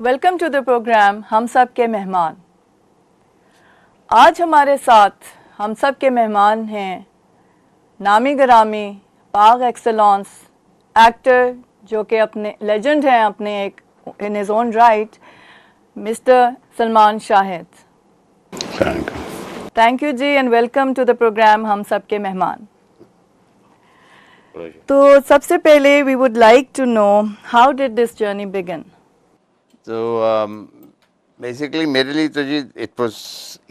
Welcome to the programme हम सब के मेहमान। आज हमारे साथ हम सब के मेहमान हैं नामी गिरामी पाक एक्सेलेंस एक्टर जो कि अपने लेजेंड हैं अपने एक in his own right, mister Salman Shahid. Thank you ji and welcome to the programme हम सब के मेहमान। तो सबसे पहले we would like to know how did this journey begin. So basically, मेरे लिए तो जी it was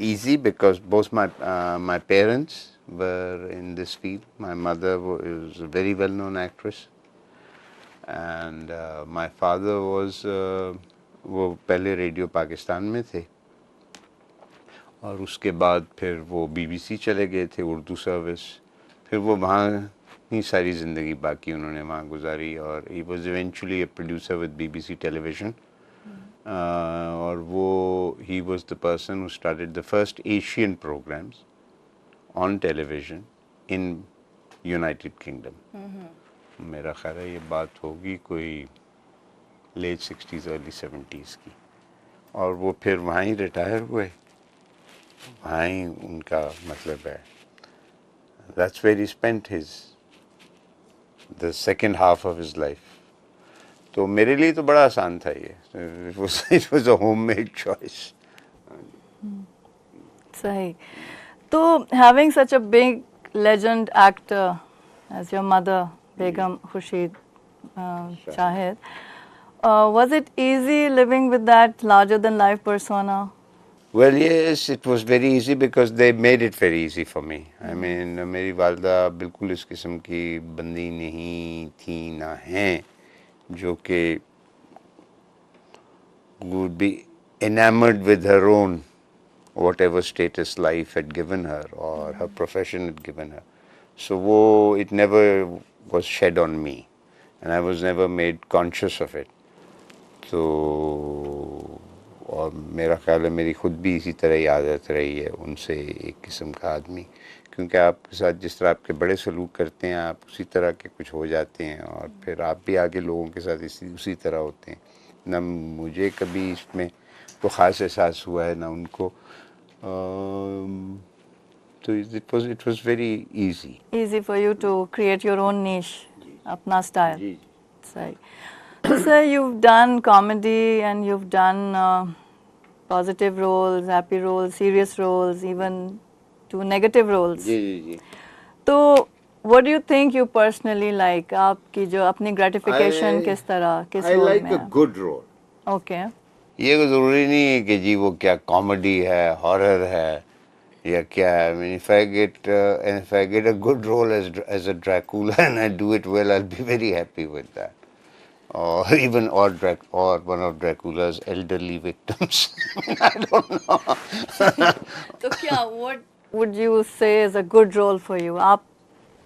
easy because both my parents were in this field. My mother is a very well-known actress, and my father was वो पहले radio Pakistan में थे और उसके बाद फिर वो BBC चले गए थे उर्दू सर्विस। फिर वो वहाँ ही सारी ज़िंदगी बाकी उन्होंने वहाँ गुजारी और he was eventually a producer with BBC television. और वो he was the person who started the first Asian programs on television in United Kingdom. मेरा ख्याल है ये बात होगी कोई late 60s early 70s की और वो फिर वहाँ ही रिटायर हुए, वहाँ ही उनका मतलब है that's where he spent the second half of his life. तो मेरे लिए तो बड़ा आसान था ये, it was a homemade choice. सही। तो having such a big legend actor as your mother Begum Khurshid Shahid, was it easy living with that larger than life persona? Well, yes, it was very easy because they made it very easy for me. I mean, मेरी वालदा बिल्कुल इस किस्म की बंदी नहीं थी ना हैं जो कि would be enamored with her own whatever status life had given her or her profession had given her. So wo, it never was shed on me and I was never made conscious of it. तो और मेरा ख्याल है मेरी खुद भी इसी तरह ही आदत रही है उनसे एक किस्म का आदमी, क्योंकि आपके साथ जिस तरह आपके बड़े सलूक करते हैं आप उसी तरह के कुछ हो जाते हैं और फिर आप भी आगे लोगों के साथ उसी तरह होते हैं। ना मुझे कभी इसमें तो ख़ास एहसास हुआ है ना उनको, तो it was very easy. Easy for you to create your own niche, अपना style. सही। So sir, you've done comedy and you've done positive roles, happy roles, serious roles, even to negative roles. जी। तो what do you think you personally like? आपकी जो अपनी gratification किस तरह किस I role like में a है? good role. Okay. ये तो ज़रूरी नहीं है कि जी वो क्या कॉमेडी है, हॉरर है या क्या है। I mean, if I get a good role as a Dracula and I do it well, I'll be very happy with that. Or even or one of Dracula's elderly victims. I don't know. तो क्या what would you say is a good role for you? आप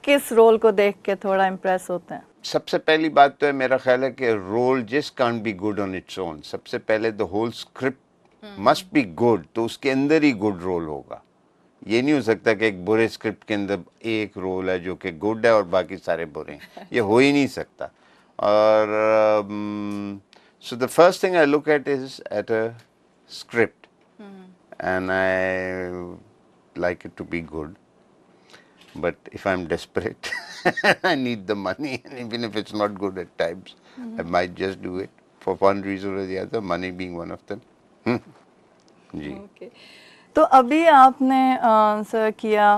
किस role को देख के थोड़ा impress होते हैं? सबसे पहली बात तो है मेरा ख्याल है कि role just can't be good on its own. सबसे पहले the whole script must be good, तो उसके अंदर ही गुड रोल होगा। ये नहीं हो सकता कि एक बुरे स्क्रिप्ट के अंदर एक रोल है जो कि गुड है और बाकी सारे बुरे हैं, ये हो ही नहीं सकता। और so the first thing I look at is at a script and I like it to be good. But if I'm desperate, I need the money, and even if it's not good at times, I might just do it for one reason or the other, money being one of them. Ji. Okay. तो अभी आपने sir किया,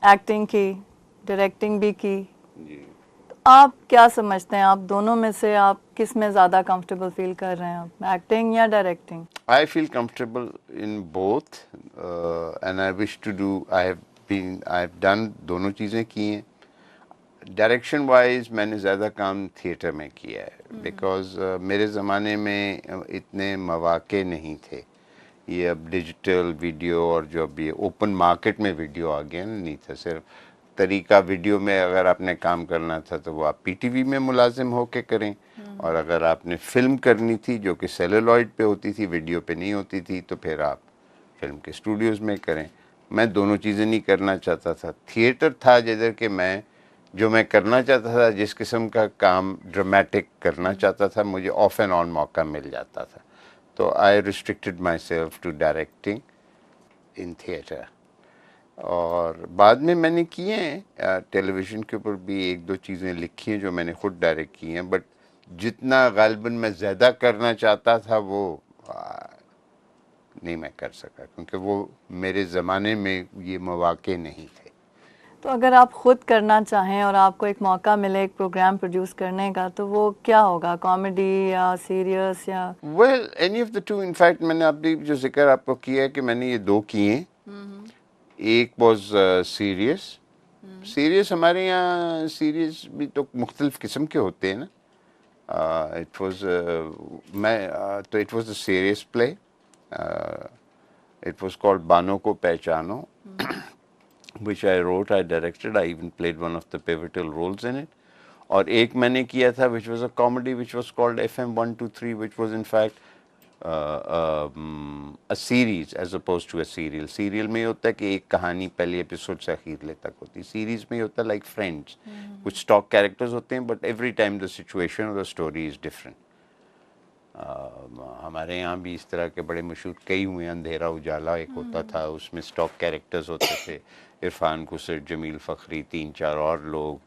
acting की, directing भी की, तो आप क्या समझते हैं आप दोनों में से आप किस में ज़्यादा कंफर्टेबल फील कर रहे हैं, आप एक्टिंग या directing? I feel comfortable in both, and I wish to do. I've done दोनों चीज़ें की हैं। डायरेक्शन वाइज मैंने ज़्यादा काम थिएटर में किया है बिकॉज़ मेरे ज़माने में इतने मौके नहीं थे। ये अब डिजिटल वीडियो और जो अब ये ओपन मार्केट में वीडियो आ गया नहीं था। सिर्फ तरीका वीडियो में अगर आपने काम करना था तो वो आप PTV में मुलाजिम होके करें, और अगर आपने फिल्म करनी थी जो कि सेलुलॉइड पे होती थी, वीडियो पे नहीं होती थी, तो फिर आप फिल्म के स्टूडियोज़ में करें। मैं दोनों चीज़ें नहीं करना चाहता था। थिएटर था जिधर के मैं जो मैं करना चाहता था, जिस किस्म का काम ड्रामेटिक करना चाहता था, मुझे ऑफ एंड ऑन मौका मिल जाता था। तो I restricted myself to directing in theatre. और बाद में मैंने किए हैं टेलीविज़न के ऊपर भी एक दो चीज़ें लिखी हैं जो मैंने खुद डायरेक्ट की हैं, बट जितना गालिबन मैं ज़्यादा करना चाहता था वो नहीं मैं कर सका, क्योंकि वो मेरे ज़माने में ये मौके नहीं थे। तो अगर आप खुद करना चाहें और आपको एक मौका मिले एक प्रोग्राम प्रोड्यूस करने का, तो वो क्या होगा, कॉमेडी या सीरियस या? Well any of the two. In fact मैंने अभी जो जिक्र आपको किया है कि मैंने ये दो किए, एक वॉज सीरियस। सीरियस हमारे यहाँ सीरियस भी तो मुख्तलिफ किस्म के होते हैं ना। इट वॉज तो it was a serious play. It was called Bano को पहचानो, which I wrote, I directed, I even played one of the pivotal roles in it. और एक मैंने किया था which was a comedy which was called FM 123, which was in fact a series as opposed to a serial. Serial में होता है कि एक कहानी पहले एपिसोड से आखिर तक होती है, सीरीज में होता है like Friends, कुछ स्टॉक कैरेक्टर्स होते हैं but every time the situation or the story is different. हमारे यहाँ भी इस तरह के बड़े मशहूर कई हुए हैं। अंधेरा उजाला एक होता था, उसमें स्टॉक कैरेक्टर्स होते थे, इरफान कुसर, जमील फ़खरी, 3-4 और लोग।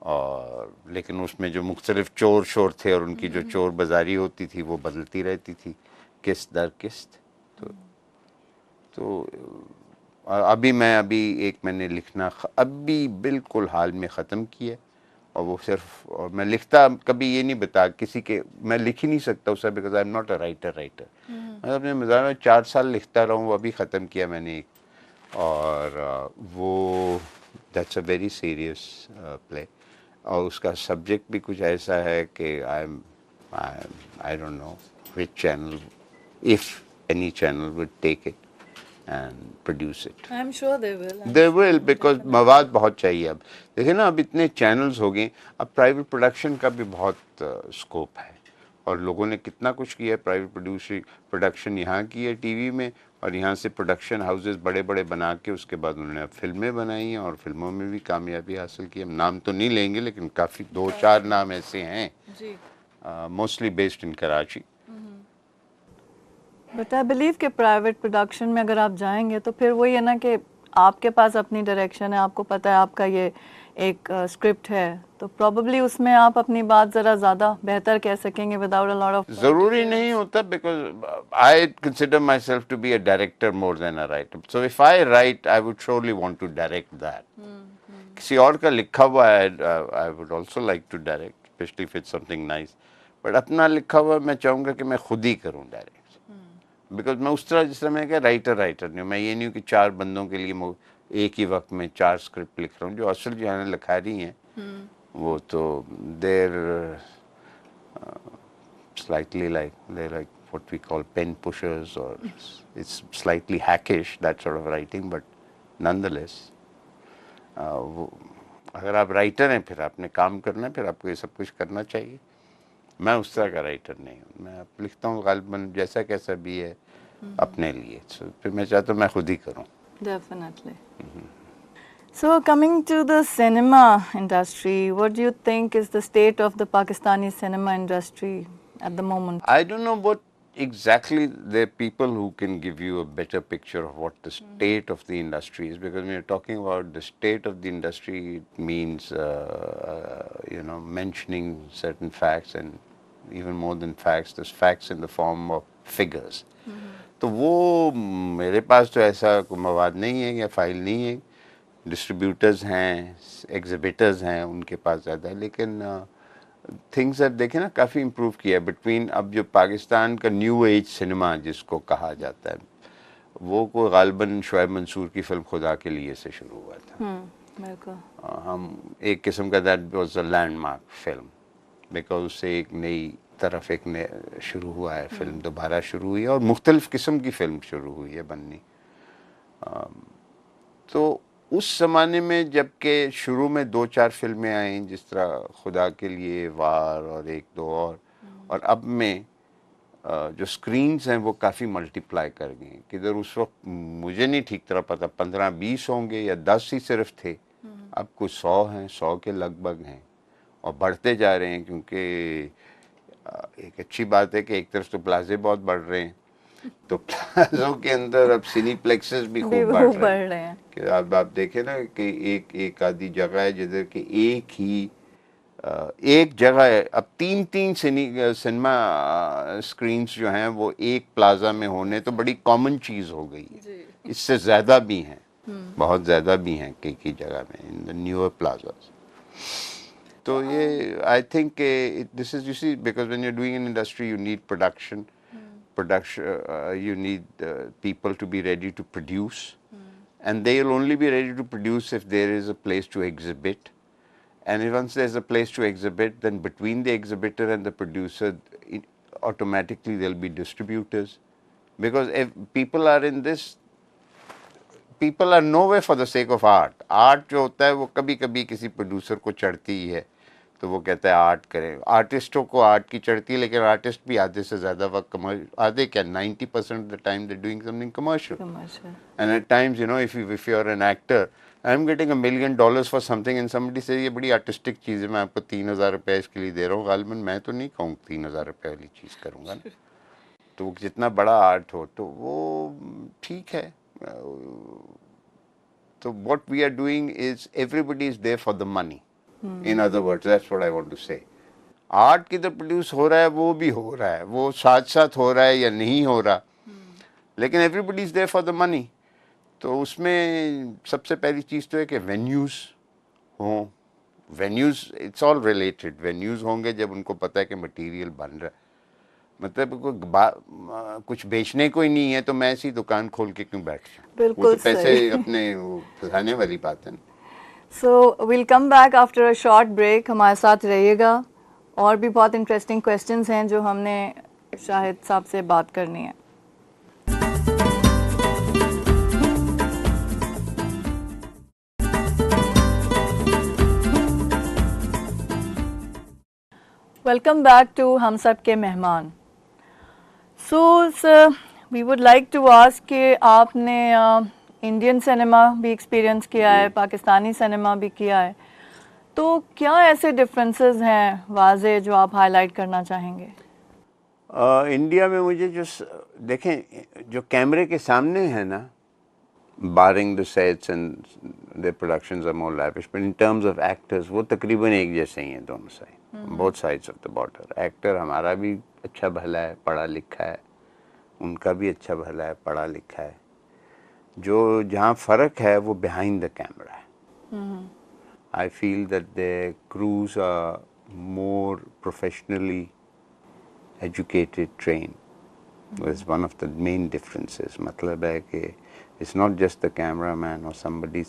और लेकिन उसमें जो मुख्तलिफ चोर शोर थे और उनकी जो चोर बाजारी होती थी वो बदलती रहती थी किस्त दर किस्त। तो अभी एक मैंने लिखना अभी बिल्कुल हाल में ख़त्म किया, और वो सिर्फ, और मैं लिखता कभी ये नहीं बता किसी के, मैं लिख ही नहीं सकता उसे, because I am not a writer. मैं अपने मज़ाक में 4 साल लिखता रहा हूँ, वो अभी ख़त्म किया मैंने एक, और वो that's a very serious play, और उसका सब्जेक्ट भी कुछ ऐसा है कि I don't know which channel, if any channel would take it and produce it. I'm sure they will. They will, because मवाद बहुत चाहिए। अब देखिए ना, अब इतने चैनल्स हो गए, अब प्राइवेट प्रोडक्शन का भी बहुत स्कोप है, और लोगों ने कितना कुछ किया है। प्राइवेट प्रोडक्शन यहाँ की है टीवी में, और यहाँ से प्रोडक्शन हाउसेस बड़े बड़े बना के उसके बाद उन्होंने अब फिल्में बनाई हैं, और फिल्मों में भी कामयाबी हासिल की। हम नाम तो नहीं लेंगे, लेकिन काफ़ी 2-4 नाम ऐसे हैं, mostly based in Karachi. But I believe कि प्राइवेट प्रोडक्शन में अगर आप जाएंगे तो फिर वही है ना कि आपके पास अपनी डायरेक्शन है, आपको पता है आपका ये एक स्क्रिप्ट है, तो प्रोबेबली उसमें आप अपनी बात ज़रा ज़्यादा बेहतर कह सकेंगे विदाउट अ लॉट ऑफ। ज़रूरी नहीं होता, because I consider myself to be a director more than a writer. So if I write I would surely want to direct that. किसी और का लिखा हुआ है I would also like to direct, especially if it's something nice, but अपना लिखा हुआ मैं चाहूँगा कि मैं खुद ही करूँ डायरेक्ट, बिकॉज मैं उस तरह, जिस तरह मैं क्या राइटर नहीं हूँ। मैं ये नहीं हूँ कि 4 बंदों के लिए एक ही वक्त में 4 स्क्रिप्ट लिख रहा हूँ। जो असल जो है लिखा रही हैं वो तो there slightly like what we call pen pushers, or it's slightly hackish, that sort of writing, but nonetheless अगर आप राइटर हैं फिर आपने काम करना है, फिर आपको ये सब कुछ करना चाहिए। मैं उस तरह का राइटर नहीं हूँ, मैं लिखता हूँ गालिबन जैसा कैसा भी है अपने लिए, so, फिर मैं चाहता हूँ मैं खुद ही करूँ। Definitely. So coming to the cinema industry, what do you think is the state of the Pakistani cinema industry at the moment? I don't know what exactly, there are people who can give you a better picture of what the state of the industry is, because when you're talking about the state of the industry, it means mentioning certain facts, and even more than facts, there's facts in the form of figures. तो वो मेरे पास तो ऐसा कोई मवाद नहीं है या फाइल नहीं है। डिस्ट्रीब्यूटर्स हैं, एग्जिबिटर्स हैं, उनके पास ज़्यादा है, लेकिन थिंग्स अब देखें ना काफ़ी इम्प्रूव किया है बिटवीन। अब जो पाकिस्तान का न्यू एज सिनेमा जिसको कहा जाता है, वो को गालिबन शुएब मंसूर की फिल्म खुदा के लिए से शुरू हुआ था। हम एक किस्म का that was a landmark film, because उससे एक नई तरफ शुरू हुआ है, फिल्म दोबारा शुरू हुई है, और मुख्तलिफ किस्म की फिल्म शुरू हुई है बननी। तो उस ज़माने में जबकि शुरू में 2-4 फिल्में आई, जिस तरह खुदा के लिए, वार और 1-2 और अब में जो स्क्रीन्स हैं वो काफ़ी मल्टीप्लाई कर गई हैं। किधर उस वक्त मुझे नहीं ठीक तरह पता 15-20 होंगे या 10 ही सिर्फ थे, अब कुछ 100 हैं, 100 के लगभग हैं, और बढ़ते जा रहे हैं, क्योंकि एक अच्छी बात है कि एक तरफ तो प्लाजे बहुत बढ़ रहे हैं, तो प्लाजों के अंदर अब सिनीप्लेक्सेस भी खूब बढ़ रहे हैं कि अब आप देखें ना कि एक आधी जगह है जिधर कि एक जगह है, अब तीन सिनेमा स्क्रीन्स जो हैं वो एक प्लाजा में होने तो बड़ी कॉमन चीज हो गई है। इससे ज्यादा भी हैं, बहुत ज्यादा भी हैं कई जगह में इन द न्यूअर प्लाजास। तो ये I think this is, you see, because when you are doing in industry you need production, you need people to be ready to produce, and they will only be ready to produce if there is a place to exhibit, and once there's a place to exhibit, then between the exhibitor and the producer automatically there'll be distributors, because if people are in this, people are nowhere for the sake of art जो होता है वो कभी कभी किसी producer को चढ़ती ही है तो वो कहता है आर्ट करें, आर्टिस्टों को आर्ट की चढ़ती है, लेकिन आर्टिस्ट भी आधे से ज़्यादा वक्त आधे क्या 90% of the time they're doing something commercial. And at times, you know, if you're an actor, I'm getting $1 million for something and somebody says ये बड़ी आर्टिस्टिक चीज़ है, मैं आपको 3,000 रुपये इसके लिए दे रहा हूँ, गालिबन मैं तो नहीं कहूँ 3,000 रुपये वाली चीज़ करूँगा ना। तो जितना बड़ा आर्ट हो तो वो ठीक है। तो what we are doing is everybody is there for the money. In other words, that's what I want to say. Art किधर प्रोड्यूस हो रहा है वो भी हो रहा है, वो साथ साथ हो रहा है या नहीं हो रहा, लेकिन everybody is there for the money. तो उसमें सबसे पहली चीज़ तो है कि वेन्यूज़ हों, venues it's all related, venues होंगे जब उनको पता है कि मटेरियल बन रहा है, मतलब कोई कुछ बेचने को ही नहीं है तो मैं ऐसी दुकान खोल के क्यों बैठ जाऊँ, वो तो पैसे अपने फंसाने वाली बात है ना। So we'll come back after a short break. हमारे साथ रहिएगा, और भी बहुत इंटरेस्टिंग क्वेश्चंस हैं जो हमने शाहिद साहब से बात करनी है। Welcome back to हम सब के मेहमान। So sir, we would like to ask कि आपने इंडियन सिनेमा भी एक्सपीरियंस किया है, पाकिस्तानी सिनेमा भी किया है, तो क्या ऐसे डिफरेंसेस हैं वाज़े जो आप हाईलाइट करना चाहेंगे? इंडिया में मुझे जो देखें जो कैमरे के सामने है ना, barring the sets and the productions are more lavish, but in terms of actors वो तकरीबन एक जैसे ही हैं दोनों side, both sides of the border. Actor हमारा भी अच्छा भला है, पढ़ा लिखा है, उनका भी अच्छा भला है, पढ़ा लिखा है। जो जहाँ फ़र्क है वो बिहाइंड द कैमरा है। I feel that the crews are more professionally educated, train, is one of the main differences. मतलब है कि it's not just the cameraman और somebody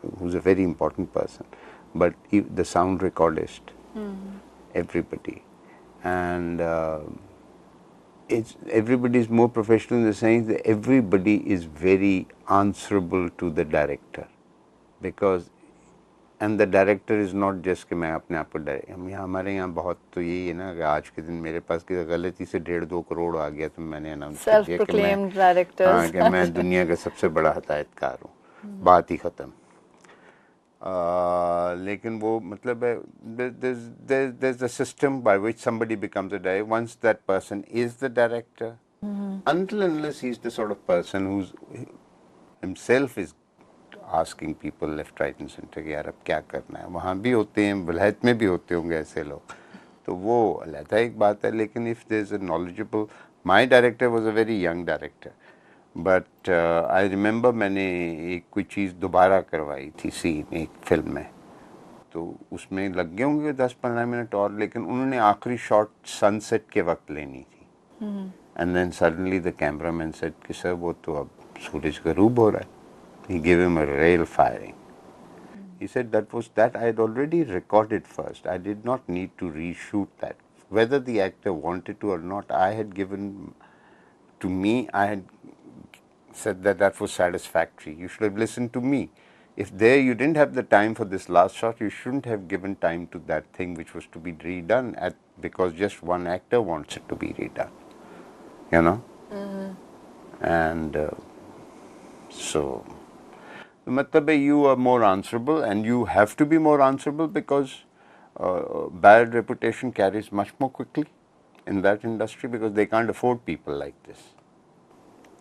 who is a very important person, but the sound recordist, everybody, and everybody is more professional in the sense that everybody is very answerable to the director, because and the director is not just कि मैं अपने आप को हम यहाँ हमारे यहाँ बहुत तो यही है ना कि आज के दिन मेरे पास की गलती से 1.5-2 करोड़ आ गया तो मैंने अनाउंस कर दिया कि मैं दुनिया का सबसे बड़ा हदायतकार हूँ, बात ही ख़त्म। लेकिन वो मतलब है there's a system by which somebody becomes a director. Once that person is the director, until unless he's the sort of person who's himself is asking people left, right and center कि यार अब क्या करना है, वहाँ भी होते हैं, वलायत में भी होते होंगे ऐसे लोग, तो वो अलग एक बात है। लेकिन if there's a knowledgeable, my director was a very young director, but I remember मैंने एक कोई चीज़ दोबारा करवाई थी सीन एक फिल्म में, तो उसमें लग गए होंगे 10-15 मिनट और, लेकिन उन्होंने आखिरी शॉट सनसेट के वक्त लेनी थी, and then suddenly the cameraman said कि सर वो तो अब सूरज गरूब हो रहा है। He give him a real firing. He said that I had already recorded first. I did not need to reshoot that. Whether the actor wanted to or not, I had given, to me, I had said that was satisfactory. You should have listened to me. If there you didn't have the time for this last shot, you shouldn't have given time to that thing which was to be redone because just one actor wants it to be redone. You know? And so, matlab you are more answerable, and you have to be more answerable because bad reputation carries much more quickly. in that industry because they can't afford people like this.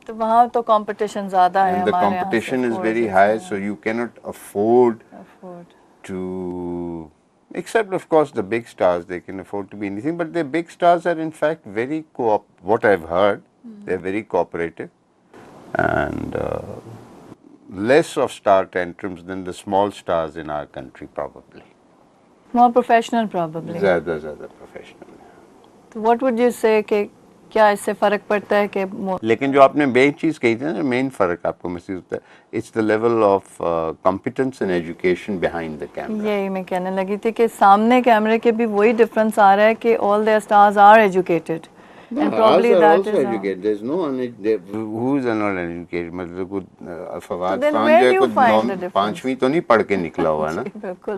तो वहाँ तो competition ज़्यादा है And the हमारे यहाँ से, competition is very forces high, हैं, so you cannot afford afford. to, except of course the big stars, they can afford to be anything, but the big stars are in fact very what I've heard, they're very cooperative and less of star tantrums than the small stars in our country probably. More professional probably. ज़्यादा professional. तो what would you say कि क्या इससे फर्क पड़ता है कि लेकिन जो आपने मेन चीज़ कही थी ना, मेन फ़र्क आपको महसूस होता है, it's the level of competence and education behind the camera. यही मैं कहने लगी थी कि सामने कैमरे के भी वही डिफरेंस आ रहा है कि all their stars are educated and Ours probably are that also is educated. There's no who's not educated. मतलब कुछ फवाद then खान where जो do है you कुछ find the difference? पांचवी तो नहीं पढ़ के निकला हुआ है ना. जी, बिल्कुल.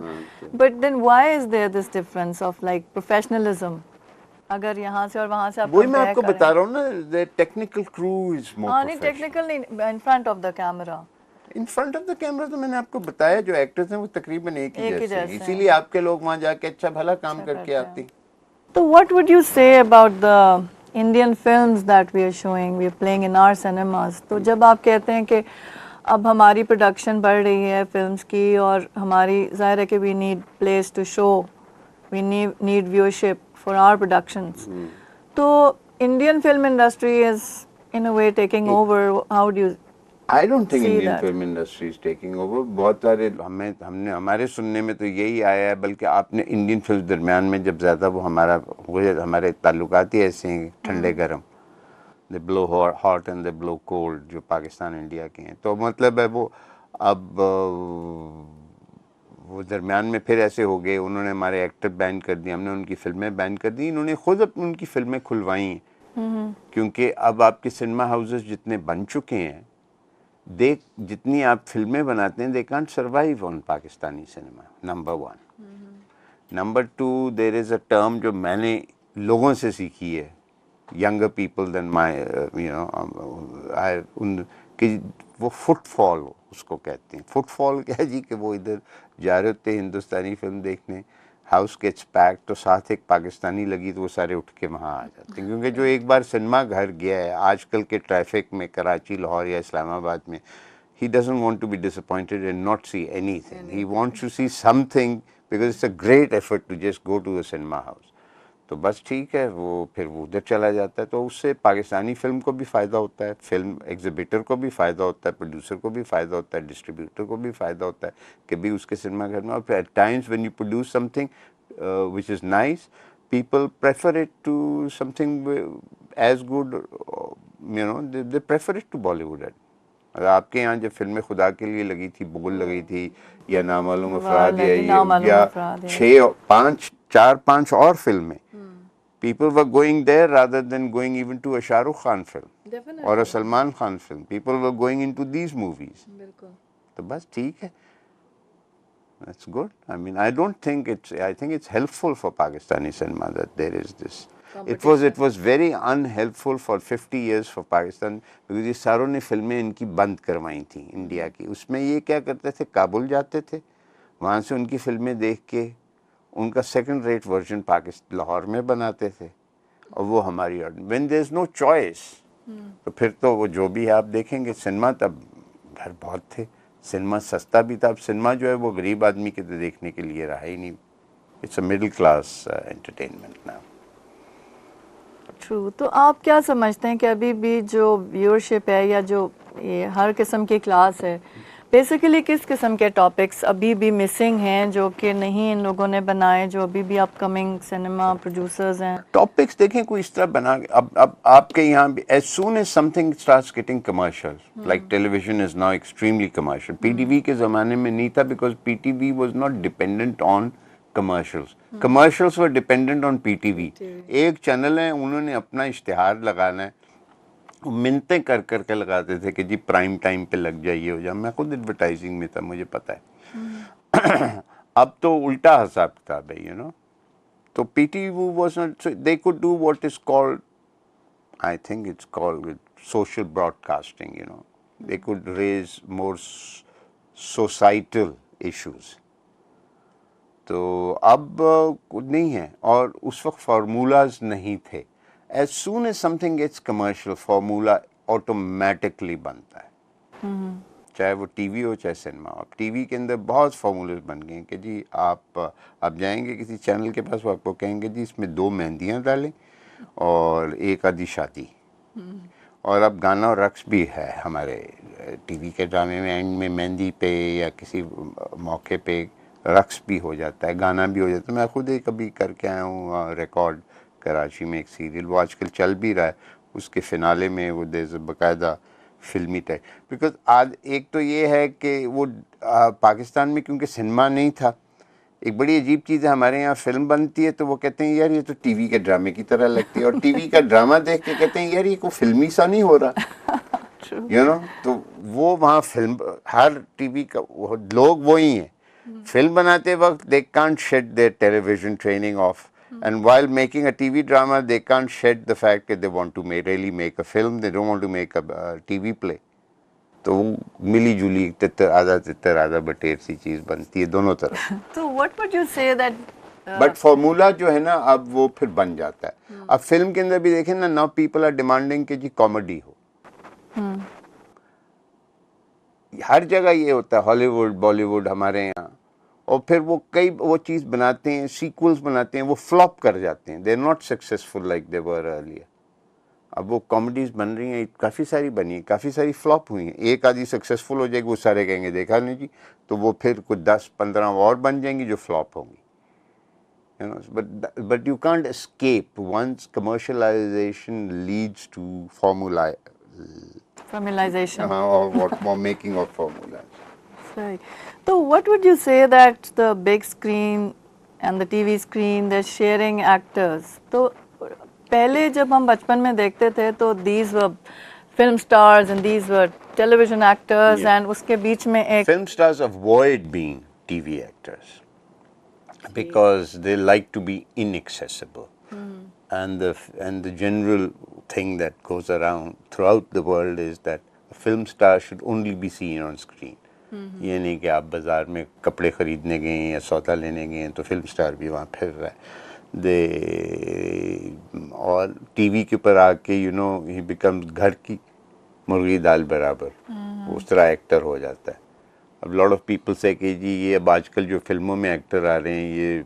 But then why is there this difference of like professionalism? अगर यहाँ से और वहाँ से आप वही मैं compare आपको करें. बता रहा हूँ ना, the technical crew is more हाँ नहीं professional. टेक्निकल नहीं, in front of the camera. In front of the camera तो मैंने आपको बताया, जो एक्टर्स हैं वो तकरीबन एक ही जैसे हैं, हैं. इसीलिए आपके लोग वहाँ जाके अच्छा भला काम करके आते हैं. So what would you say about the Indian films that we are showing, we are playing in our cinemas? तो जब आप कहते हैं कि अब हमारी प्रोडक्शन बढ़ रही है फिल्म्स की और हमारी ज़ाहिर है कि we need place to show, we need viewership for our productions. तो Indian film industry is in a way taking over. How do you I don't think see Indian that? film industry is taking over. बहुत सारे हमने हमारे सुनने में तो यही आया है, बल्कि आपने इंडियन फिल्म दरमियान में जब ज़्यादा वो हमारे ताल्लुकात ही ऐसे हैं ठंडे गरम, they blow hot and they blow cold, जो पाकिस्तान इंडिया के हैं, तो मतलब है वो अब वो दरमियान में फिर ऐसे हो गए, उन्होंने हमारे एक्टर बैन कर दिए, हमने उनकी फिल्में बैन कर दी, इन्होंने खुद अपनी उनकी फिल्में खुलवाई हैं, क्योंकि अब आपके सिनेमा हाउसेस जितने बन चुके हैं, जितनी आप फिल्में बनाते हैं, they can't survive on Pakistani cinema, number 1. Number 2, there is a term जो मैंने लोगों से सीखी है, यंगर पीपल देन माय कि वो फुटफॉल उसको कहते हैं. फुटफॉल क्या है जी, कि वो इधर जा रहे होते हैं हिंदुस्तानी फिल्म देखने, हाउस गेट्स पैक, तो साथ एक पाकिस्तानी लगी तो वो सारे उठ के वहाँ आ जाते हैं, क्योंकि जो एक बार सिनेमा घर गया है आजकल के ट्रैफिक में कराची, लाहौर या इस्लामाबाद में, he doesn't want to be disappointed and not see anything. He wants to see something because it's a great effort to just go to a cinema house. तो बस ठीक है, वो फिर वो उधर चला जाता है, तो उससे पाकिस्तानी फिल्म को भी फ़ायदा होता है, फिल्म एग्जिबिटर को भी फ़ायदा होता है, प्रोड्यूसर को भी फ़ायदा होता है, डिस्ट्रीब्यूटर को भी फ़ायदा होता है कि भी उसके सिनेमा घर में. और at times when you produce something which is nice, people prefer it to something as good, they prefer it to Bollywood. अगर आपके यहाँ जब फिल्में खुदा के लिए लगी थी, बोल लगी थी, या नामालूम अफराद, या 4-5 और फिल्में, people were going there rather than going even to a Shah Rukh Khan film or a Salman Khan film. People were going into these movies. तो बस ठीक है. That's good. I mean, I think it's helpful for Pakistani cinema that there is this. It was very unhelpful for 50 years for Pakistan because ये सारों ने फिल्में इनकी बंद करवाई थी इंडिया की. उसमें ये क्या करते थे, काबुल जाते थे, वहाँ से उनकी फिल्में देख के उनका second rate version Pakistan Lahore में बनाते थे, और वो हमारी when there is no choice, तो फिर तो वो जो भी है आप देखेंगे. सिनेमा तब घर बहुत थे, सिनेमा सस्ता भी था. अब सिनेमा जो है वो गरीब आदमी के तो देखने के लिए रहा ही नहीं. It's a middle class entertainment now. True. तो आप क्या समझते हैं कि अभी भी जो व्यूअरशिप है या जो ये हर किस्म की क्लास है, बेसिकली किस किस्म के टॉपिक्स अभी भी मिसिंग हैं जो कि नहीं इन लोगों ने बनाए, जो अभी भी अपकमिंग सिनेमा प्रोड्यूसर्स हैं? टॉपिक्स देखें कोई इस तरह बना, अब आपके यहाँ भी as soon as something starts getting commercial, like television is now extremely commercial. PTV के ज़माने में नहीं था because PTV was not dependent on commercials. Commercials were dependent on PTV. एक चैनल है, उन्होंने अपना इश्तिहार लगाना है, मिन्नतें कर कर के लगाते थे कि जी प्राइम टाइम पे लग जाइए हो जाए. मैं खुद एडवर्टाइजिंग में था, मुझे पता है. अब तो उल्टा हिसाब किताब है, So PTV was not, so they could do what is called, I think it's called social broadcasting, They could raise more societal issues. तो अब नहीं है, और उस वक्त फार्मूलाज नहीं थे. as soon as something gets commercial, formula automatically बनता है. चाहे वो टीवी हो चाहे सिनेमा हो. अब टीवी के अंदर बहुत फार्मूलेस बन गए हैं कि जी आप जाएंगे किसी चैनल के पास, वो आपको कहेंगे जी इसमें 2 मेहंदियाँ डालें और एक आधी शादी. और अब गाना और रक्स भी है हमारे टीवी के ड्रामे में. एंड में मेहंदी पे या किसी मौके पे रक्स भी हो जाता है, गाना भी हो जाता है. मैं खुद एक कभी करके आया हूँ रिकॉर्ड कराची में एक सीरियल, वो आजकल चल भी रहा है. उसके फिनाले में वो देर बाकायदा फिल्मी टाइप. बिकॉज आज एक तो ये है कि वो पाकिस्तान में क्योंकि सिनेमा नहीं था, एक बड़ी अजीब चीज़ है, हमारे यहाँ फिल्म बनती है तो वो कहते हैं यार ये तो टीवी के ड्रामे की तरह लगती है, और टीवी का ड्रामा देख के कहते हैं यार ये कोई फिल्मी सा नहीं हो रहा. यू नो, तो वो वहाँ फिल्म, हर टीवी का लोग वही हैं. फिल्म बनाते वक्त they can't shade there television training of, and while making a TV drama they can't shed the fact that they want to really make a film, they don't want to make a TV play. तो मिली जुली तितर आधा बटेर सी चीज़ बनती है दोनों तरफ. तो what would you say that but formula जो है ना अब वो फिर बन जाता है. अब फिल्म के अंदर भी देखें ना, नाउ पीपल आर डिमांडिंग कि जी कॉमेडी हो. हर जगह ये होता है, हॉलीवुड बॉलीवुड हमारे यहाँ. और फिर वो कई वो चीज़ बनाते हैं, सीक्वल्स बनाते हैं, वो फ्लॉप कर जाते हैं. They are not successful like they were earlier. अब वो कॉमेडीज बन रही हैं, काफ़ी सारी बनी हैं, काफ़ी सारी फ्लॉप हुई हैं. एक आधी सक्सेसफुल हो जाएगी, वो सारे कहेंगे देखा नहीं जी, तो वो फिर कुछ 10-15 और बन जाएंगी जो फ्लॉप होंगी. You know, but you can't escape once commercialization leads to formalization or making of formulas. Right. So what would you say that the big screen and the TV screen, they're sharing actors? तो पहले जब हम बचपन में देखते थे तो these were film stars and these were television actors, Yeah. and उसके बीच में एक Film stars avoid being TV actors because they like to be inaccessible. And the general thing that goes around throughout the world is that a film star should only be seen on screen. ये नहीं कि आप बाज़ार में कपड़े ख़रीदने गए हैं या सौदा लेने गए हैं तो फिल्म स्टार भी वहाँ फिर रहा है. और टीवी के ऊपर आके यू नो ही बिकम्स घर की मुर्गी दाल बराबर, उस तरह एक्टर हो जाता है. अब लॉट ऑफ पीपल से कि जी ये अब आजकल जो फिल्मों में एक्टर आ रहे हैं ये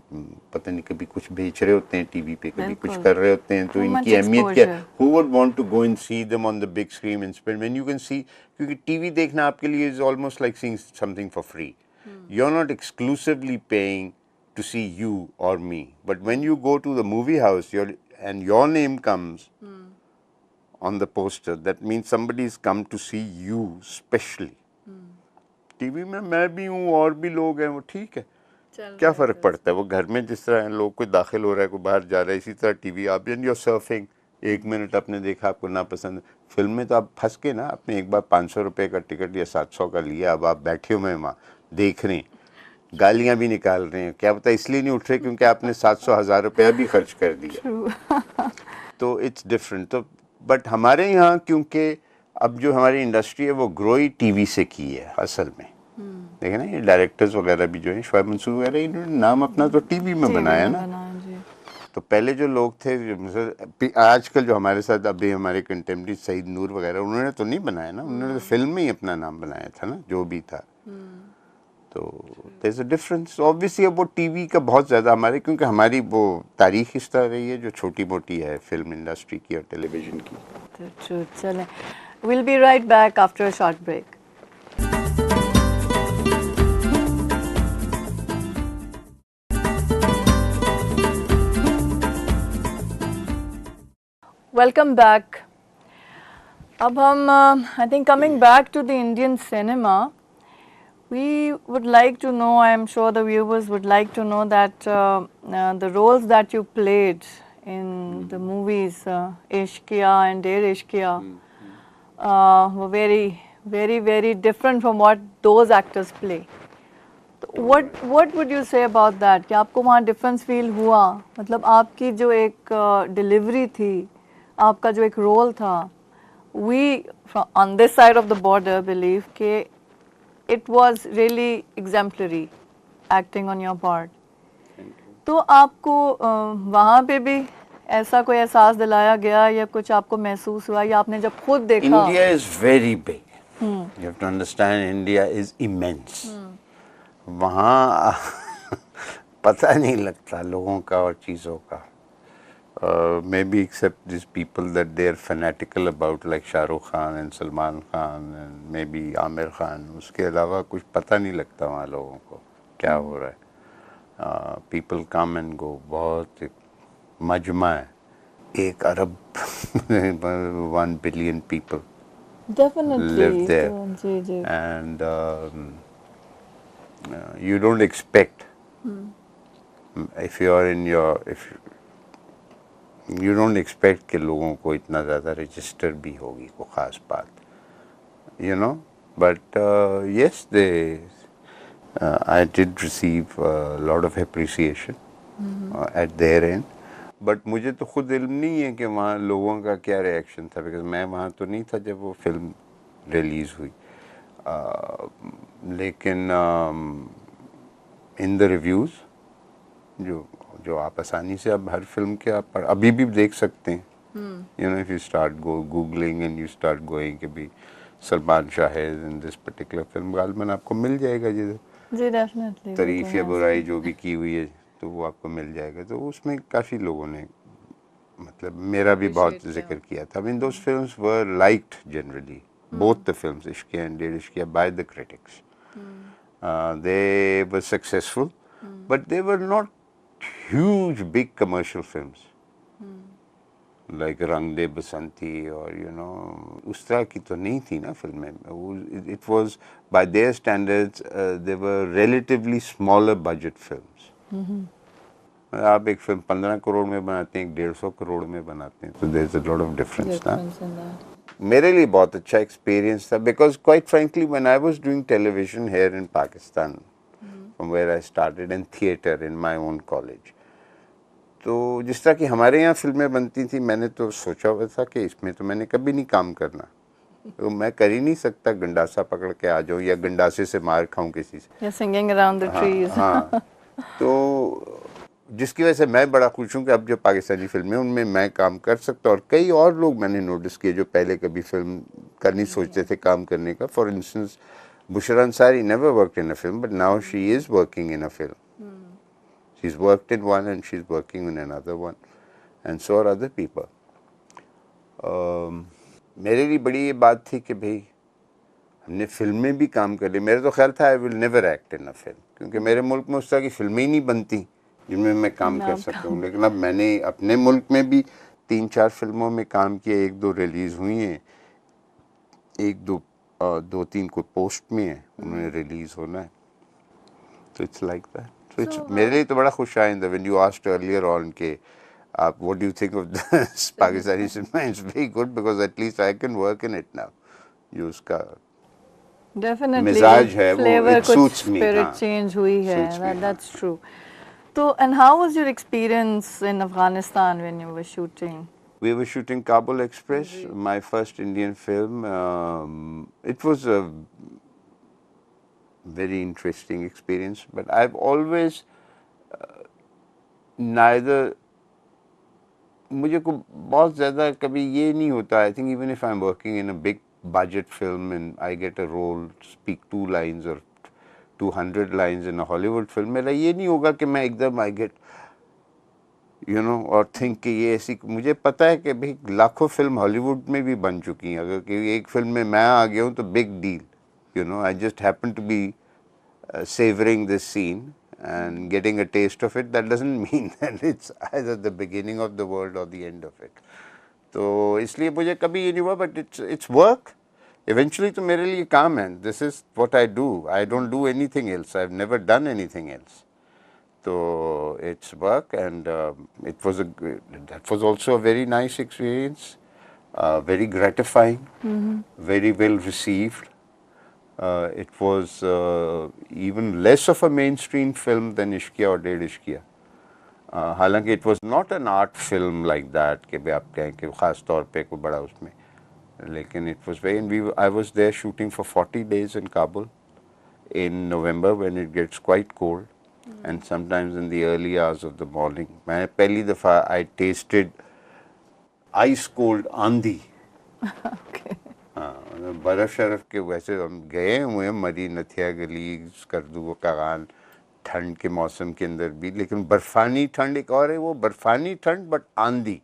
पता नहीं कभी कुछ बेच रहे होते हैं टीवी पे, कभी कुछ कर रहे होते हैं, तो इनकी अहमियत क्या. Who would want to go and see them on the big screen and spend when you can see, क्योंकि टीवी देखना आपके लिए is almost like seeing something for free. You are not exclusively paying to see you or me, but when you go to the movie house and your name comes on the poster, that means somebody has come to see you specially. TV में मैं भी हूँ और भी लोग हैं, वो ठीक है, क्या फ़र्क पड़ता है. वो घर में जिस तरह लोग कोई दाखिल हो रहा है, कोई बाहर जा रहा है, इसी तरह टीवी आप यूर सर्फिंग, 1 मिनट आपने देखा, आपको ना पसंद. फिल्म में तो आप फंस के ना, आपने एक बार 500 रुपये का टिकट या 700 का लिया, अब आप बैठे हुए वहाँ देख रहे हैं, गालियाँ भी निकाल रहे हैं, क्या पता इसलिए नहीं उठ रहे क्योंकि आपने 700,000 रुपया भी खर्च कर दिया. तो इट्स डिफरेंट. तो बट हमारे यहाँ क्योंकि अब जो हमारी इंडस्ट्री है वो ग्रो ही टीवी से की है असल में. देखें ना, ये डायरेक्टर्स वगैरह भी जो हैं, शोएब मंसूर वगैरह, इन्होंने नाम अपना तो टीवी में बनाया ना. तो पहले जो लोग थे, आजकल जो हमारे साथ अभी हमारे कंटेम्प्रेरी सईद नूर वगैरह, उन्होंने तो नहीं बनाया ना, उन्होंने तो फिल्म में ही अपना नाम बनाया था ना जो भी था. तो there is a difference obviously. अब वो टीवी का बहुत ज़्यादा हमारे, क्योंकि हमारी वो तारीख इस तरह रही है जो छोटी मोटी है फिल्म इंडस्ट्री की और टेलीविज़न की. चलें, will be right back after a short break. Welcome back. अब हम I think coming back to the Indian cinema, we would like to know, I am sure the viewers would like to know that the roles that you played in the movies Ishqiya and Dear Ishqiya were very different from what those actors play. What would you say about that? कि आपको वहाँ difference feel हुआ? मतलब आपकी जो एक delivery थी, आपका जो एक रोल था, we on this side of the border believe कि it was really exemplary acting on your part. तो आपको वहाँ पे भी ऐसा कोई एहसास दिलाया गया या कुछ आपको महसूस हुआ या आपने जब खुद देखा? India is very big. You have to understand, India is immense. वहाँ पता नहीं लगता लोगों का और चीज़ों का. Maybe except these people that they are fanatical about, like Shah Rukh Khan and Salman Khan and maybe Amir Khan. उसके अलावा कुछ पता नहीं लगता वहाँ लोगों को क्या हो रहा है. People come and go. बहुत एक मजमा है. 1 अरब 1 billion people Definitely. live there. Ji ji. And you don't expect if you are in your you don't expect कि लोगों को इतना ज़्यादा register भी होगी कोई ख़ास बात, you know, but yes, I did receive a lot of appreciation at their end, but मुझे तो खुद इल्म नहीं है कि वहाँ लोगों का क्या reaction था, because मैं वहाँ तो नहीं था जब वो film release हुई. लेकिन in the reviews जो आप आसानी से अब हर फिल्म के आप अभी भी देख सकते हैं. You know, if you start googling and you start going कि भी सलमान शाह है in this particular film, गालमन आपको मिल जाएगा जिधर. जी डेफिनेटली. तारीफ या बुराई जो भी की हुई है तो वो आपको मिल जाएगा. तो उसमें काफ़ी लोगों ने मतलब मेरा भी बहुत जिक्र किया था. I mean, those films were liked generally. Both the films, Ishqiya and Ded Ishqiya, by the critics. They were successful, but they were not huge, big commercial films. Like Rang De Basanti or, you know, उस तरह की तो नहीं थी ना फिल्में. It was, by their standards, they were relatively smaller budget films. आप एक फिल्म 15 करोड़ में बनाते हैं, 150 करोड़ में बनाते हैं, तो there's a lot of difference ना. मेरे लिए बहुत अच्छा एक्सपीरियंस था, because quite frankly when I was doing television here in Pakistan, from where I started, and theatre in my own college, तो जिस तरह की हमारे यहाँ फिल्में बनती थी, मैंने तो सोचा हुआ था कि इसमें तो मैंने कभी नहीं काम करना. तो मैं कर ही नहीं सकता गंडासा पकड़ के आ जाऊँ या गंडासे से मार खाऊं किसी से. या सिंगिंग अराउंड द ट्रीज. हाँ, तो जिसकी वजह से मैं बड़ा खुश हूँ कि अब जो पाकिस्तानी फिल्में उनमें मैं काम कर सकता हूँ. और कई और लोग मैंने नोटिस किए जो पहले कभी फिल्म का नहीं सोचते थे काम करने का. For instance Bushra Ansari never worked in a film, but now she is working in a film. She's worked in one and she's working in another one, and so are other people. मेरे लिए बड़ी ये बात थी कि भाई हमने फिल्म में भी काम कर लिया. मेरा तो ख्याल था I will never act in a film, क्योंकि मेरे मुल्क में उस तरह की फिल्में ही नहीं बनती जिनमें मैं काम कर सकता हूँ. लेकिन अब मैंने अपने मुल्क में भी 3-4 फिल्मों में काम किया. 1-2 रिलीज़ हुई हैं, 2-3 को पोस्ट में है, उन्हें रिलीज़ होना है. तो it's like that. So it's मेरे लिए तो बड़ा खुश आइंदा. When you asked earlier on के what do you think of this Pakistani cinema, it's very good because at least I can work in it now. ये उसका डेफिनेटली मिजाज है वो, फ्लेवर it कुछ suits me, स्पिरिट हाँ. Change हुई है. Suits me, that's true. तो and how was your experience in Afghanistan when you were shooting? We were shooting Kabul Express, my first Indian film. It was a very interesting experience, but I've always neither मुझे को बहुत ज़्यादा कभी ये नहीं होता. I think even if I'm working in a big budget film and I get a role, speak 2 lines or 200 lines in a Hollywood film, मेरा ये नहीं होगा कि मैं एकदम I get you know और think कि ये ऐसी. मुझे पता है कि भाई लाखों फिल्म हॉलीवुड में भी बन चुकी हैं. अगर कि एक फिल्म में मैं आ गया हूँ तो big deal. You know, I just happen to be savoring this scene and getting a taste of it. That doesn't mean that it's either the beginning of the world or the end of it. तो इसलिए मुझे कभी ये नहीं हुआ. But it's work. Eventually तो मेरे लिए काम है. This is what I do. I don't do anything else. I've never done anything else. So it's work, and that was also a very nice experience, very gratifying, very well received. It was even less of a mainstream film than Ishqiya or Ded Ishqiya. हालांकि it was not an art film like that कि भाई आप कहें कि ख़ास तौर पे कोई बड़ा उसमें. लेकिन it was very. I was there shooting for 40 days in Kabul in November when it gets quite cold. and sometimes in the early hours of the morning. मैं पहली दफ़ा I tasted ice cold आंधी. Okay. हाँ, बर्फ़ शरफ़ के वैसे हम गए हुए हैं मरी नथिया गली करदू कागान ठंड के मौसम के अंदर भी, लेकिन बर्फ़ानी ठंड एक और है, वो बर्फ़ानी ठंड बट आंधी,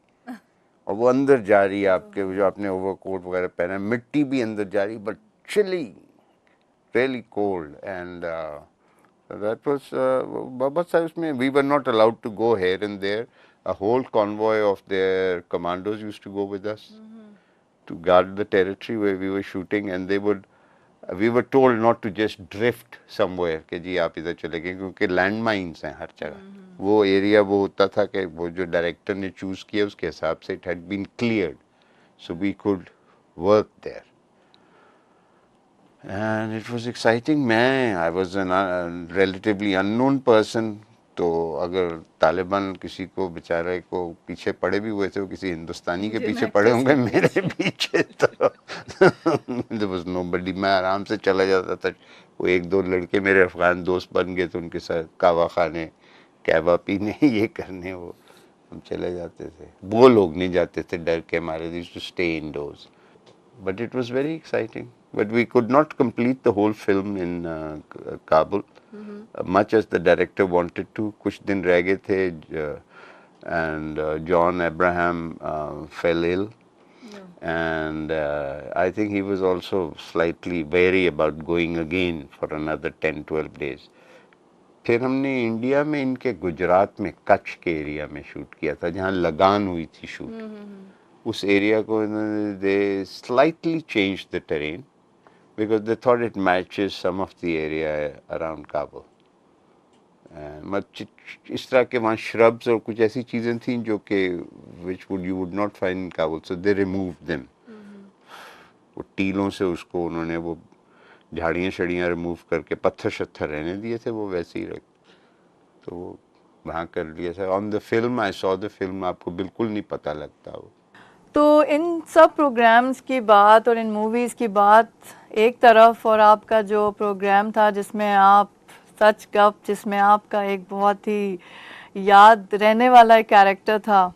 और वो अंदर जा रही है आपके, जो आपने ओवरकोट वगैरह पहना है, मिट्टी भी अंदर जा रही, but chilly, really cold. And that was बहुत सारे उसमें we were not allowed to go here and there. A whole convoy of their commandos used to go with us to guard the territory where we were shooting, and we were told not to just drift somewhere कि जी आप इधर चले गए, क्योंकि land mines हैं हर जगह. वो area वो होता था कि वो जो डायरेक्टर ने चूज किया उसके हिसाब से it had been cleared, so we could work there. And it was exciting. I was a relatively unknown person. तो अगर तालिबान किसी को बेचारे को पीछे पड़े भी हुए थे, वो किसी हिंदुस्तानी के पीछे पड़े होंगे मेरे पीछे, तो there was nobody. मैं आराम से चला जाता था. वो एक दो लड़के मेरे अफगान दोस्त बन गए थे, उनके साथ कावा खाने, कैबा पीने, ये करने, वो हम चले जाते थे. वो लोग नहीं जाते थे डर के मारे. They used to stay indoors. But it was very exciting. But we could not complete the whole film in Kabul, much as the director wanted to. कुछ दिन रह गए थे, and John Abraham fell ill, and I think he was also slightly wary about going again for another 10-12 days. फिर हमने India में इनके गुजरात में कच्छ के एरिया में शूट किया था, जहाँ लगान हुई थी शूट. उस एरिया को they slightly changed the terrain because they thought it matches some of the area around Kabul. इस तरह के वहाँ shrubs और कुछ ऐसी चीज़ें थीं जो कि you would not find in Kabul, so they removed them. वो टीलों से उसको उन्होंने वो झाड़ियाँ शड़ियाँ रिमूव करके पत्थर शत्थर रहने दिए थे, वो वैसे ही रख, तो वो वहाँ कर लिया था. On the film I saw the film, आपको बिल्कुल नहीं पता लगता वो. तो इन सब प्रोग्राम्स की बात और इन मूवीज़ की बात एक तरफ, और आपका जो प्रोग्राम था जिसमें आप सच गप, जिसमें आपका एक बहुत ही याद रहने वाला एक कैरेक्टर था,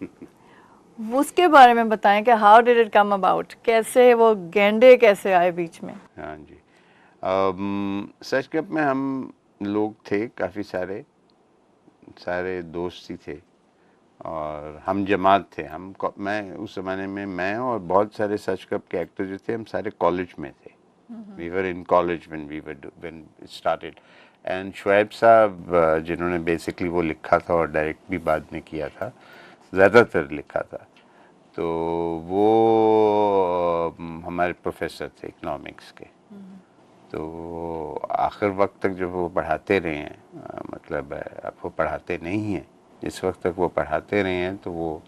उसके बारे में बताएं कि how did it come about, कैसे वो गेंडे कैसे आए बीच में. हाँ जी, सच गप में हम लोग थे काफ़ी सारे दोस्त ही थे, और हम जमात थे. मैं उस ज़माने में मैं और बहुत सारे सच गप के एक्टर जो थे, हम सारे कॉलेज में थे. We were in college when it started. And Shoaib साहब जिन्होंने बेसिकली वो लिखा था और डायरेक्ट भी बाद में किया था, ज़्यादातर लिखा था, तो वो हमारे प्रोफेसर थे इकोनॉमिक्स के. तो आखिर वक्त तक जब वो पढ़ाते रहे हैं, मतलब अब वो पढ़ाते नहीं हैं, जिस वक्त तक वो पढ़ाते रहे हैं तो वो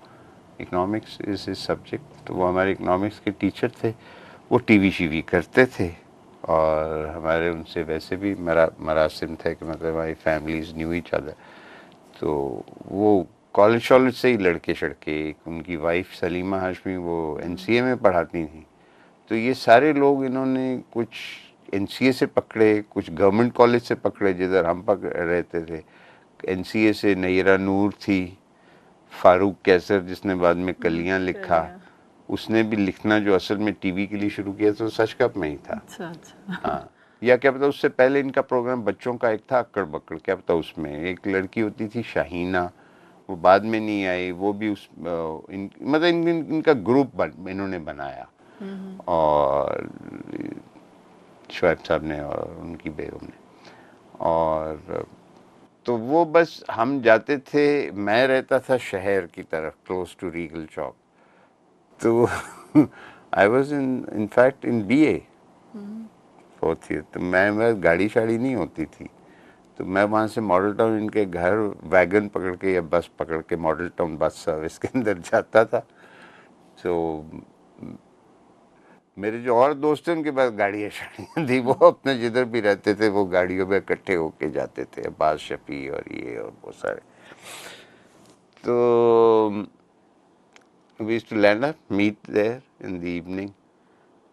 इकोनॉमिक्स इज इस सब्जेक्ट, तो वो हमारे इकोनॉमिक्स के टीचर थे. वो टीवी शीवी करते थे, और हमारे उनसे वैसे भी मरासिम थे कि मतलब हमारी फैमिलीज न्यू ईच अदर. तो वो कॉलेज से ही लड़के शड़के, उनकी वाइफ सलीमा हाशमी वो NCA में पढ़ाती थी. तो ये सारे लोग इन्होंने कुछ NCA से पकड़े, कुछ गवर्नमेंट कॉलेज से पकड़े जिधर हम रहते थे. NCA से नैरा नूर थी, फारूक कैसर जिसने बाद में कलियां लिखा, उसने भी लिखना जो असल में टीवी के लिए शुरू किया तो सच कप में ही था. अच्छा. हाँ, या क्या पता उससे पहले इनका प्रोग्राम बच्चों का एक था अक्कड़ बक्कड़, क्या पता उसमें एक लड़की होती थी शाहीना, वो बाद में नहीं आई, वो भी उस मतलब इनका ग्रुप इन्होंने बनाया, और शुएब साहब ने और उनकी बेगम ने. और तो वो बस हम जाते थे, मैं रहता था शहर की तरफ क्लोज टू रीगल चौक. तो I was in fact in BA fourth year. तो मैं गाड़ी शाड़ी नहीं होती थी, तो मैं वहाँ से मॉडल टाउन इनके घर वैगन पकड़ के या बस पकड़ के मॉडल टाउन बस सर्विस के अंदर जाता था. तो मेरे जो और दोस्त हैं उनके पास गाड़ियाँ शाड़ियाँ थी, वो अपने जिधर भी रहते थे वो गाड़ियों में इकट्ठे होके जाते थे, अब्बास शफी और ये और बहुत सारे. तो we used to land up, meet there in the evening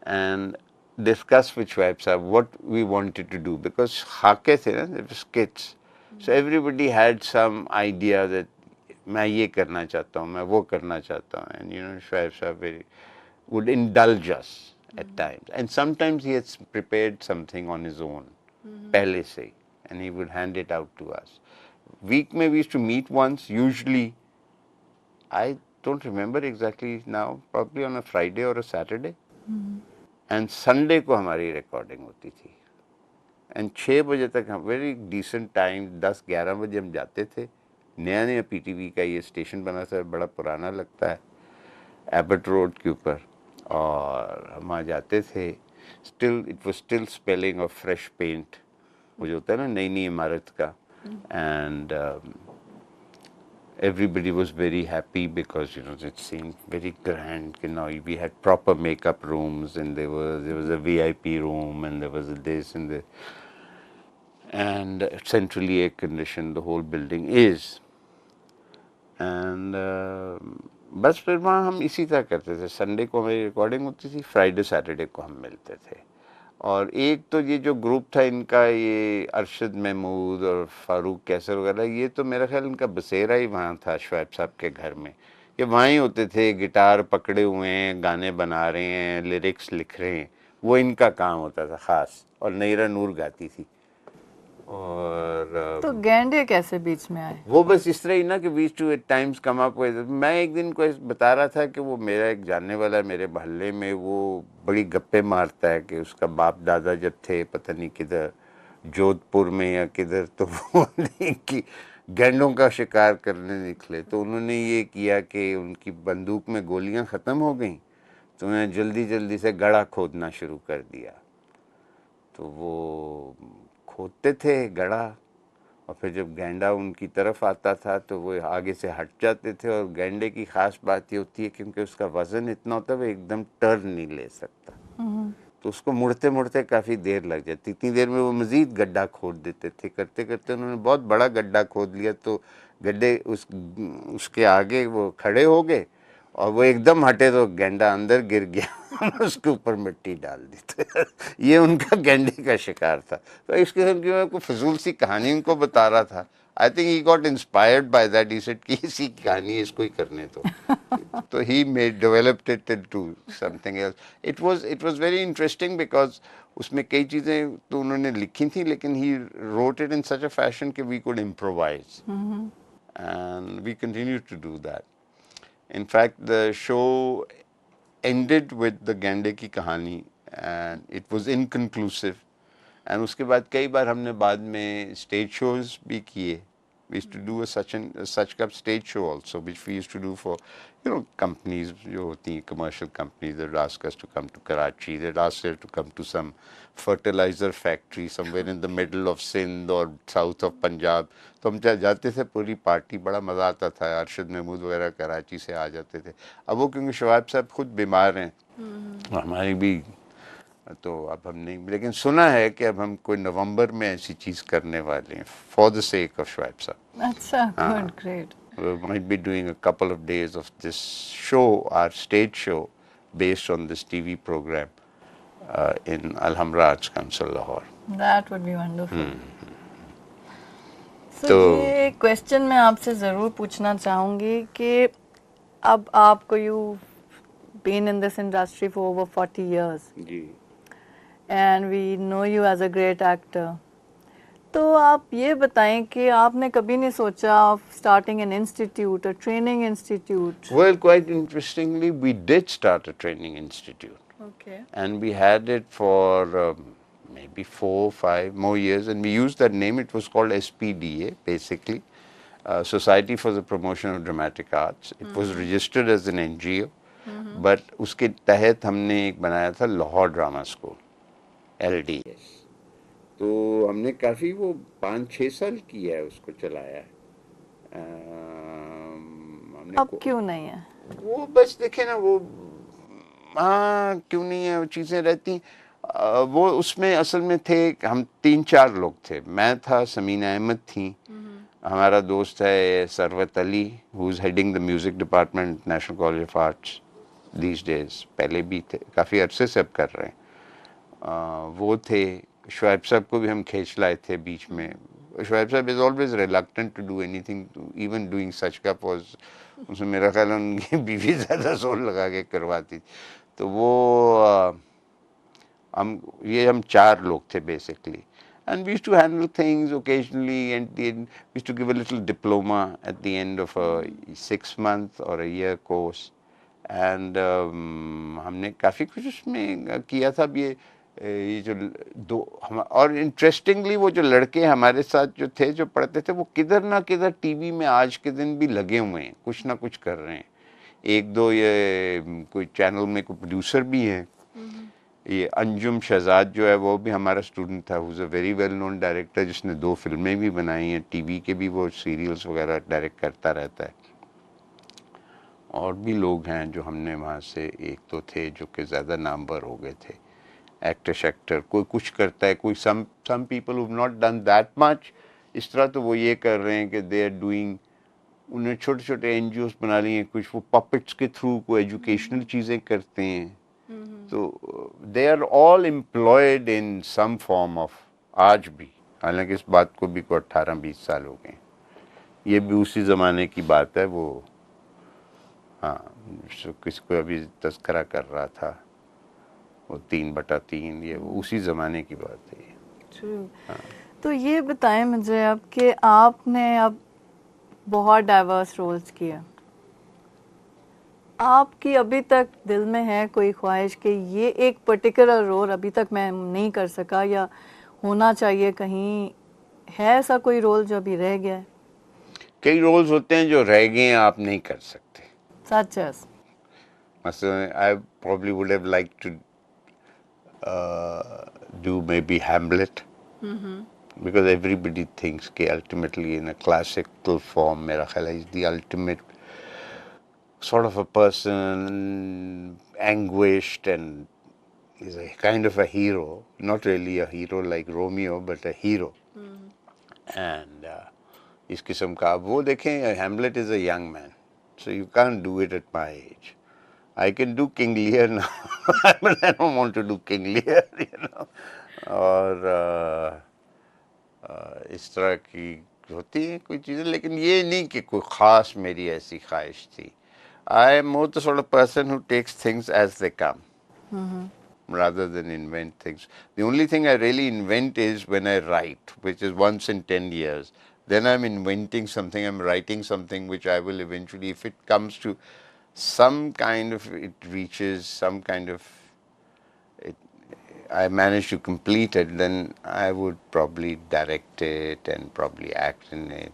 and discuss with Schweib Sahib what we wanted to do, because खाके थे ना, it was skits. So everybody had some idea that मैं ये करना चाहता हूँ, मैं वो करना चाहता हूँ, and you know Shoaib Sahab very would indulge us at times, and sometimes he had prepared something on his own पहले से ही, and he would hand it out to us. Week में we used to meet once, usually I don't remember exactly now, probably on a Friday or a Saturday, and Sunday को हमारी recording होती थी, and 6 बजे तक हम very decent time, 10-11 बजे हम जाते थे. नया नया पीटीवी का ये स्टेशन बना था, बड़ा पुराना लगता है, एबट रोड के ऊपर, और हम वहाँ जाते थे. Still it was still smelling of fresh paint, वो जो होता है ना नई नई इमारत का, and everybody was very happy because you know it seemed very grand. You know, we had proper makeup rooms, and there was a VIP room, and there was a this and the, and centrally air conditioned the whole building is. And बस फिर वहाँ हम इसी तरह करते थे. Sunday को हमारी रिकॉर्डिंग होती थी, फ्राइडे सैटरडे को हम मिलते थे. और एक तो ये जो ग्रुप था इनका, ये अरशद महमूद और फारूक कैसर वगैरह, ये तो मेरा ख्याल इनका बसेरा ही वहाँ था शोएब साहब के घर में. ये वहाँ ही होते थे, गिटार पकड़े हुए हैं, गाने बना रहे हैं, लिरिक्स लिख रहे हैं, वो इनका काम होता था ख़ास. और नईरा नूर गाती थी. और तो गेंडे कैसे बीच में आए? वो बस इस तरह ही ना कि वीज two at times come up. मैं एक दिन को बता रहा था कि वो मेरा एक जानने वाला मेरे मोहल्ले में, वो बड़ी गप्पे मारता है कि उसका बाप दादा जब थे पता नहीं किधर जोधपुर में या किधर, तो वो कि गैंडों का शिकार करने निकले. तो उन्होंने ये किया कि उनकी बंदूक में गोलियां ख़त्म हो गई, तो उन्होंने जल्दी जल्दी से गड़ा खोदना शुरू कर दिया. तो वो खोदते थे गड़ा, और फिर जब गैंडा उनकी तरफ आता था तो वो आगे से हट जाते थे. और गैंडे की ख़ास बात ये होती है क्योंकि उसका वज़न इतना होता है, वो एकदम टर्न नहीं ले सकता, तो उसको मुड़ते मुड़ते काफ़ी देर लग जाती. इतनी देर में वो मज़ीद गड्ढा खोद देते थे. करते करते उन्होंने बहुत बड़ा गड्ढा खोद लिया, तो गड्ढे उसके आगे वो खड़े हो गए, और वो एकदम हटे तो गैंडा अंदर गिर गया. उसके ऊपर मिट्टी डाल दी. तो ये उनका गैंडे का शिकार था. तो इस किस्म की मैं कोई फजूल सी कहानी उनको बता रहा था. I think he got inspired by that. He said कि इसी कहानी इसको ही करने दो. तो he made developed it into something else. It was very interesting because उसमें कई चीज़ें तो उन्होंने लिखी थी, लेकिन he wrote it in such a fashion कि we could improvise, and we continue to do that. In fact, the show ended with the Gande की कहानी, and it was inconclusive. And उसके बाद कई बार हमने बाद में stage shows भी किए. We used to do such kind of stage show also, which we used to do for, you know, companies जो होती हैं, commercial companies that ask us to come to Karachi, that ask us to come to some fertilizer factory somewhere in the middle of Sindh or south of Punjab. तो हम जाते थे, पूरी party, बड़ा मज़ा आता था. अरशद महमूद वगैरह कराची से आ जाते थे. अब वो क्योंकि शोएब साहब खुद बीमार हैं, हमारी भी, तो अब हम नहीं, लेकिन सुना है कि अब हम कोई नवंबर में ऐसी चीज़ करने वाले हैं for the sake of Shoaib साहब. अच्छा, good, great. We might be doing a couple of days of this show, our stage show, based on this TV program in Alhambra Arts Council, Lahore. That would be wonderful. So तो ये question मैं आपसे ज़रूर पूछना चाहूँगी कि अब आपको you've been in this industry for over 40 years. Ji. And we know you as a great actor. तो आप ये बताएं कि आपने कभी नहीं सोचा of starting an institute, a training institute? Well, quite interestingly, we did start a training institute. Okay. And we had it for maybe 4 or 5 more years, and we used that name. It was called SPDA, basically, Society for the Promotion of Dramatic Arts. It was registered as an NGO, but उसके तहत हमने एक बनाया था Lahore drama school, LDS. तो हमने काफ़ी वो 5-6 साल किया है, उसको चलाया है. हमने अब क्यों नहीं है? वो बस देखे ना, वो हाँ क्यों नहीं है, वो चीज़ें रहती. वो उसमें असल में थे, हम 3-4 लोग थे. मैं था, समीना अहमद थी, हमारा दोस्त है Sarwat Ali, who is heading the music department national college of arts these days. पहले भी थे, काफ़ी अरसे से अब कर रहे हैं. वो थे. शोएब साहब को भी हम खींच लाए थे बीच में. शोएब साहब is always reluctant to do anything, even doing such का पॉज, उसमें मेरा ख्याल है उनकी बीवी ज़्यादा जोर लगा के करवाती थी। तो वो हम 4 लोग थे basically, and we used to handle things occasionally, and then we used to give a little diploma at the end of a 6-month or a year course, and हमने काफ़ी कुछ उसमें किया था। अब ये जो दो हम, और इंटरेस्टिंगली वो जो लड़के हमारे साथ जो थे जो पढ़ते थे वो किधर ना किधर टीवी में आज के दिन भी लगे हुए हैं, कुछ ना कुछ कर रहे हैं। 1-2 ये कोई चैनल में कोई प्रोड्यूसर भी हैं। ये अंजुम शहजाद जो है वो भी हमारा स्टूडेंट था, who is a very well known director, जिसने 2 फिल्में भी बनाई हैं, टीवी के भी वो सीरियल्स वगैरह डायरेक्ट करता रहता है। और भी लोग हैं जो हमने वहाँ से, एक तो थे जो कि ज़्यादा नामवर हो गए थे, एक्टर शेक्टर, कोई कुछ करता है, कोई some people who have not done that much. इस तरह तो वो ये कर रहे हैं कि दे आर डूइंग, उन्हें छोटे छोटे एनजीओस बना लिए हैं, कुछ वो पपेट्स के थ्रू कोई एजुकेशनल चीज़ें करते हैं। तो they are all employed in some form of, आज भी, हालांकि इस बात को भी को 18-20 साल हो गए। ये भी उसी ज़माने की बात है। वो हाँ, किसको अभी तस्करा कर रहा था, वो 3/3, ये वो उसी ज़माने की बात है। True. तो ये बताएं मुझे अब कि आपने अब बहुत डाइवर्स रोल्स किए, आपकी अभी तक दिल में है कोई ख्वाहिश कि ये एक पर्टिकुलर रोल अभी तक मैं नहीं कर सका या होना चाहिए, कहीं है ऐसा कोई रोल जो अभी रह गया है? कई रोल्स होते हैं जो रह गए हैं, आप नहीं कर सकते। सच है। मसलन I probably would have like to do maybe Hamlet, because everybody thinks कि ultimately in a classical form मेरा ख्याल है is the ultimate sort of a person, anguished, and is a kind of a hero, not really a hero like Romeo, but a hero. And इस किस्म का वो देखें, Hamlet is a young man, so you can't do it at my age. I can do King Lear now, but I don't want to do King Lear, you know. और इस तरह की होती हैं कोई चीज़ें, लेकिन ये नहीं कि कोई ख़ास मेरी ऐसी ख्वाहिश थी. I am more the sort of person who takes things as they come, rather than invent things. The only thing I really invent is when I write, which is once in 10 years. Then I'm inventing something, I'm writing something which I will eventually, if it comes to some kind of, it reaches some kind of, I manage to complete it, then I would probably direct it and probably act in it.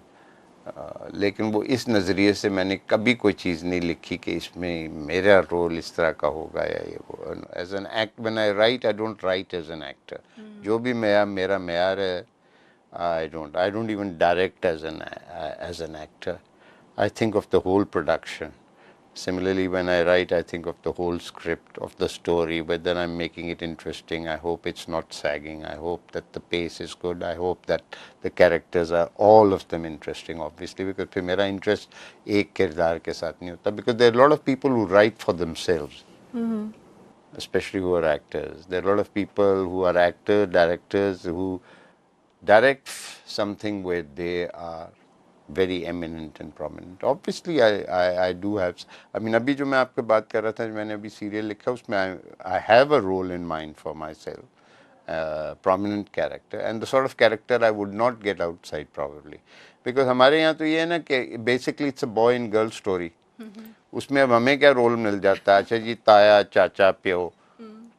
लेकिन वो इस नज़रिए से मैंने कभी कोई चीज़ नहीं लिखी कि इसमें मेरा रोल इस तरह का होगा या ये वो. As an act when I write, I don't write as an actor. जो भी मेरा मेयार है, I don't even direct as an actor. I think of the whole production. Similarly, when I write, I think of the whole script of the story, whether I'm making it interesting. I hope it's not sagging. I hope that the pace is good. I hope that the characters are, all of them, interesting, obviously, because फिर मेरा interest एक किरदार के साथ नहीं होता, because there are a lot of people who write for themselves, especially who are actors. There are a lot of people who are actors, directors, who direct something where they are very eminent and prominent. Obviously, I do have. I mean, अभी जो मैं आपके बात कर रहा था, मैंने अभी सीरियल लिखा, उसमें I have a role in mind for myself, prominent character, and the sort of character I would not get outside probably, because हमारे यहाँ तो ये है ना कि basically it's a boy and girl story. उसमें अब हमें क्या रोल मिल जाता है? अच्छा जी, ताया, चाचा, प्यो,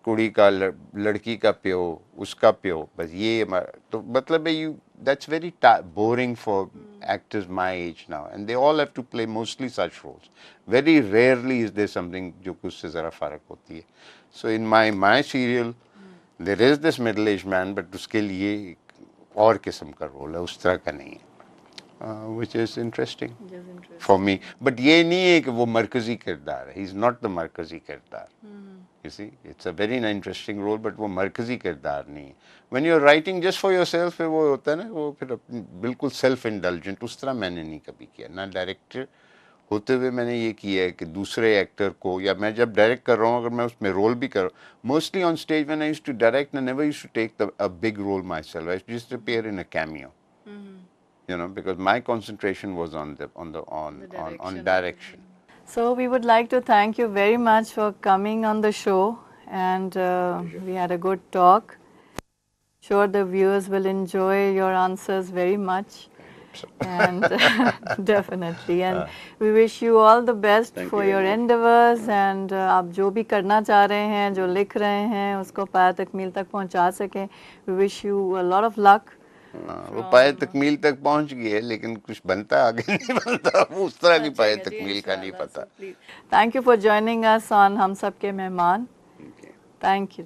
कुड़ी का, लड़की का प्यो, उसका प्यो, बस ये तो मतलब है, you, that's very boring for actors my age now, and they all have to play mostly such roles. Very rarely is there something जो कुछ से ज़रा फ़र्क होती है. So in my serial there is this middle aged man, but उसके लिए और किस्म का रोल है, उस तरह का नहीं है. Which is interesting for me. But ये नहीं है कि वो मरकज़ी किरदार है. He's not the मरकज़ी किरदार. You see, it's a very interesting role, but वो मरकज़ी किरदार नहीं है. When you're writing just for yourself, फिर वो होता है ना, वो फिर बिल्कुल self indulgent, उस तरह मैंने नहीं कभी किया. ना डायरेक्टर होते हुए मैंने ये किया है कि दूसरे एक्टर को, या मैं जब डायरेक्ट कर रहा हूँ, अगर मैं उसमें रोल भी कर रहा हूँ, mostly on stage when I used to direct, I never used to take a big role myself. I used to just appear in a cameo. You know, because my concentration was on direction. So we would like to thank you very much for coming on the show, and we had a good talk. Sure, the viewers will enjoy your answers very much. And definitely, and we wish you all the best for your endeavors, and आप जो भी करना चाह रहे हैं, जो लिख रहे हैं, उसको पाया तकमील तक पहुंचा सकें. We wish you a lot of luck. वो पाए तकमील तक पहुंच गई है, लेकिन कुछ बनता आगे नहीं बनता, उस तरह की पाए तकमील का नहीं पता. Thank you for joining us on हम सब के मेहमान. Thank you.